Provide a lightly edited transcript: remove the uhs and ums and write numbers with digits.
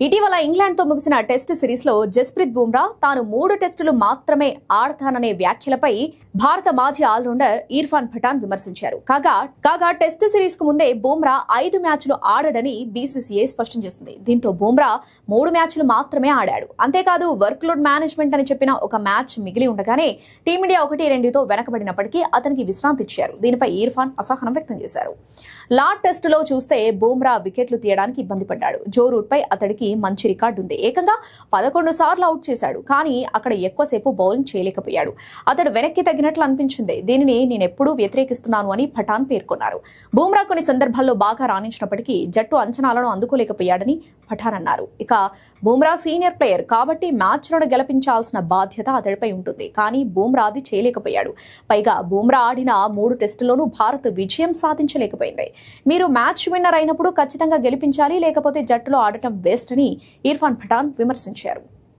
ఇటీవల ఇంగ్లాండ్తో ముగిసిన టెస్ట్ సిరీస్లో జస్ప్రీత్ బుమ్రా తాను 3 టెస్టులు మాత్రమే ఆడతాననే వ్యాఖ్యలపై భారత మాజీ ఆల్రౌండర్ ఇర్ఫాన్ పఠాన్ విమర్శించారు. కాగా టెస్ట్ సిరీస్ కు ముందే బుమ్రా 5 మ్యాచ్లు ఆడడని బీసీసీఐ స్పష్టం చేసింది. దీంతో బుమ్రా 3 మ్యాచ్లు మాత్రమే ఆడాడు. అంతేకాదు వర్క్ లోడ్ మేనేజ్మెంట్ అని చెప్పిన ఒక మ్యాచ్ మిగిలి ఉండగానే టీమిండియా 1-2తో వెనకబడినప్పటికీ అతనికి విశ్రాంతి ఇచ్చారు. దీనిపై ఇర్ఫాన్ అసహనం వ్యక్తం చేశారు. లార్డ్ టెస్టులో చూస్తే బుమ్రా వికెట్లు తీయడానికి ఇబ్బంది పడ్డాడు. జో రూట్ పై అతడికి మంచి రికార్డు ఉంది. ఏకంగా 11 సార్లు అవుట్ చేశాడు. కానీ అక్కడ ఎక్కువసేపు బౌలింగ్ చేయలేకపోయాడు. అతడు వెనక్కి తగ్గినట్లు అనిపించింది. దీనిని నేనెప్పుడూ వ్యతిరేకిస్తున్నాను అని పఠాన్ పేర్కొన్నారు. బుమ్రా కొన్ని సందర్భాల్లో బాగా రాణించినప్పటికీ జట్టు అంచనాలను అందుకోలేకపోయాడని పఠాన్ అన్నారు. ఇక బుమ్రా సీనియర్ ప్లేయర్ కాబట్టి మ్యాచ్లను గెలిపించాల్సిన బాధ్యత అతడిపై ఉంటుంది. కానీ బుమ్రా అది చేయలేకపోయాడు. పైగా బుమ్రా ఆడిన 3 టెస్టుల్లోనూ భారత్ విజయం సాధించలేకపోయింది. మీరు మ్యాచ్ విన్నర్ అయినప్పుడు ఖచ్చితంగా గెలిపించాలి, లేకపోతే జట్టులో ఆడటం వేస్ట్ అని ఇర్ఫాన్ పఠాన్ విమర్శించారు.